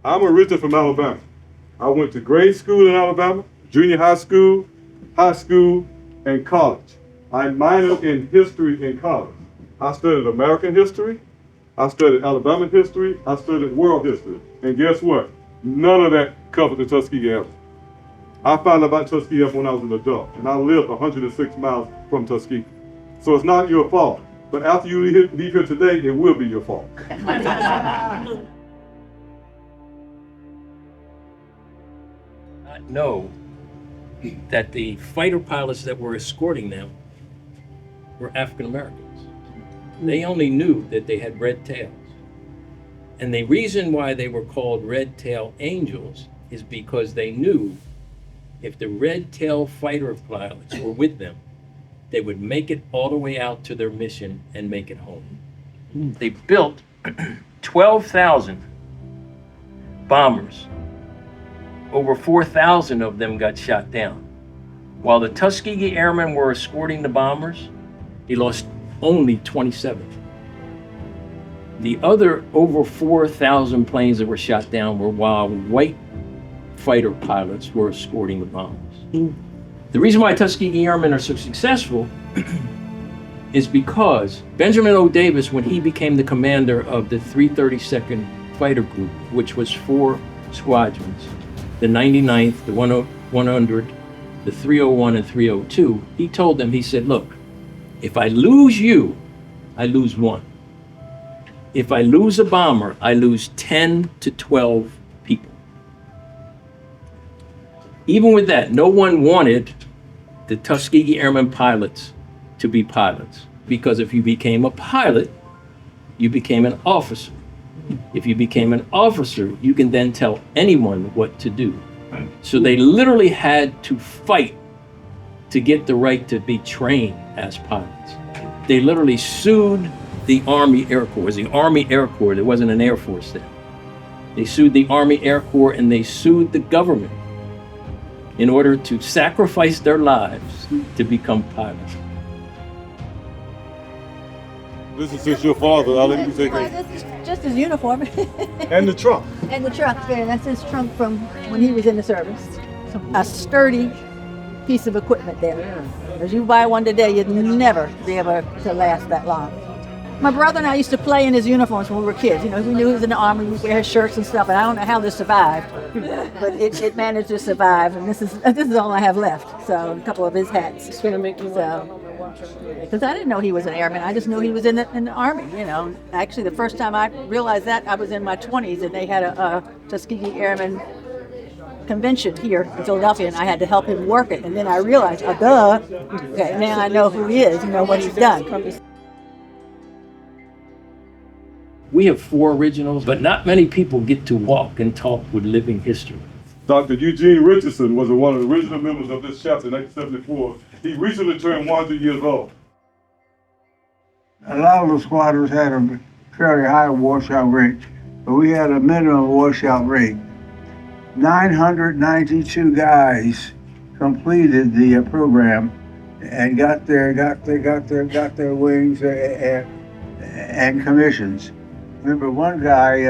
I'm originally from Alabama. I went to grade school in Alabama, junior high school, and college. I minored in history in college. I studied American history, I studied Alabama history, I studied world history. And guess what? None of that covered the Tuskegee Airmen. I found out about Tuskegee Airmen when I was an adult, and I lived 106 miles from Tuskegee. So it's not your fault. But after you leave here today, it will be your fault. Know that the fighter pilots that were escorting them were African Americans. They only knew that they had red tails. And the reason why they were called red tail angels is because they knew if the red tail fighter pilots were with them, they would make it all the way out to their mission and make it home. They built 12,000 bombers. Over 4,000 of them got shot down. While the Tuskegee Airmen were escorting the bombers, he lost only 27. The other over 4,000 planes that were shot down were while white fighter pilots were escorting the bombers. The reason why Tuskegee Airmen are so successful is because Benjamin O. Davis, when he became the commander of the 332nd Fighter Group, which was 4 squadrons, the 99th, the 100, the 301 and 302, he told them, he said, look, if I lose you, I lose one. If I lose a bomber, I lose 10 to 12 people. Even with that, no one wanted the Tuskegee Airmen pilots to be pilots, because if you became a pilot, you became an officer. If you became an officer, you can then tell anyone what to do. So they literally had to fight to get the right to be trained as pilots. They literally sued the Army Air Corps. It was the Army Air Corps, there wasn't an Air Force then. They sued the Army Air Corps and they sued the government in order to sacrifice their lives to become pilots. This is just your father. I'll let you take it. This is just his uniform. And the trunk. And the trunk, yeah, that's his trunk from when he was in the service. A sturdy piece of equipment there. As you buy one today, you'd never be able to last that long. My brother and I used to play in his uniforms when we were kids. You know, we knew he was in the Army, we wear his shirts and stuff, and I don't know how this survived, but it managed to survive, and this is all I have left. So a couple of his hats. It's gonna make me Because I didn't know he was an airman. I just knew he was in the Army, you know. Actually, the first time I realized that, I was in my 20s, and they had a Tuskegee Airmen convention here in Philadelphia, and I had to help him work it. And then I realized, duh, okay, now I know who he is, you know, what he's done. We have 4 originals, but not many people get to walk and talk with living history. Dr. Eugene Richardson was one of the original members of this chapter in 1974. He recently turned 100 years old. A lot of the squadrons had a fairly high washout rate, but we had a minimum washout rate. 992 guys completed the program and got their wings and commissions. Remember, one guy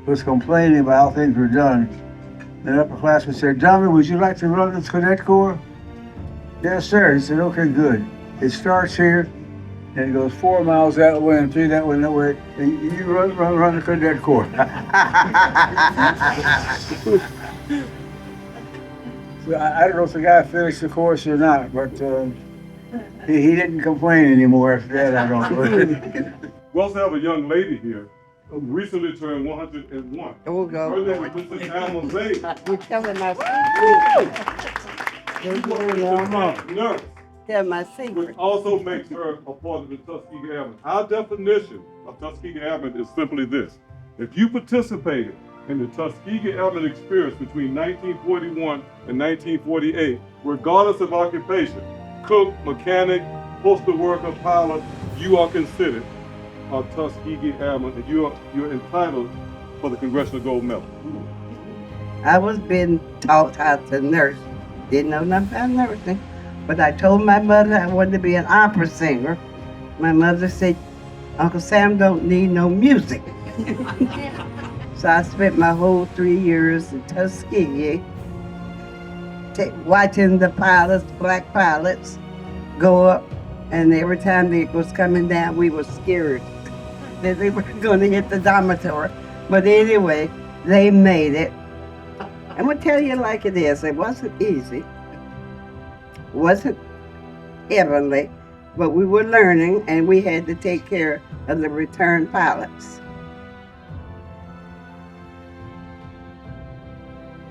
was complaining about how things were done. An upperclassman said, "Gentlemen, would you like to run the Cadet Corps?" "Yes, sir." He said, "Okay, good. It starts here, and it goes 4 miles that way and 3 that way, and that way. And you run the Cadet Corps." So I don't know if the guy finished the course or not, but he didn't complain anymore after that, I don't know. We also have a young lady here who recently turned 101. We'll go. Her name is Mrs. Alma Zay. You're telling my Nurse, tell my which secret. also makes her a part of the Tuskegee Airmen. Our definition of Tuskegee Airmen is simply this. If you participated in the Tuskegee Airmen experience between 1941 and 1948, regardless of occupation, cook, mechanic, postal worker, pilot, you are considered a Tuskegee Airman, and you're entitled for the Congressional Gold Medal. I was being taught how to nurse. Didn't know nothing about nursing. But I told my mother I wanted to be an opera singer. My mother said, "Uncle Sam don't need no music." So I spent my whole 3 years in Tuskegee watching the pilots, black pilots, go up, and every time they was coming down, we were scared that they were going to hit the dormitory. But anyway, they made it. I'm going to tell you like it is. It wasn't easy. It wasn't heavenly, but we were learning, and we had to take care of the return pilots.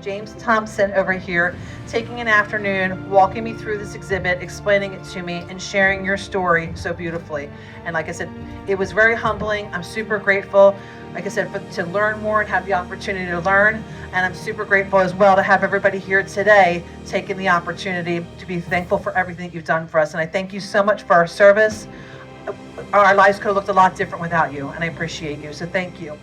James Thompson over here, taking an afternoon, walking me through this exhibit, explaining it to me, and sharing your story so beautifully. And like I said, it was very humbling. I'm super grateful, like I said, to learn more and have the opportunity to learn. And I'm super grateful as well to have everybody here today taking the opportunity to be thankful for everything that you've done for us. And I thank you so much for our service. Our lives could have looked a lot different without you, and I appreciate you. So thank you.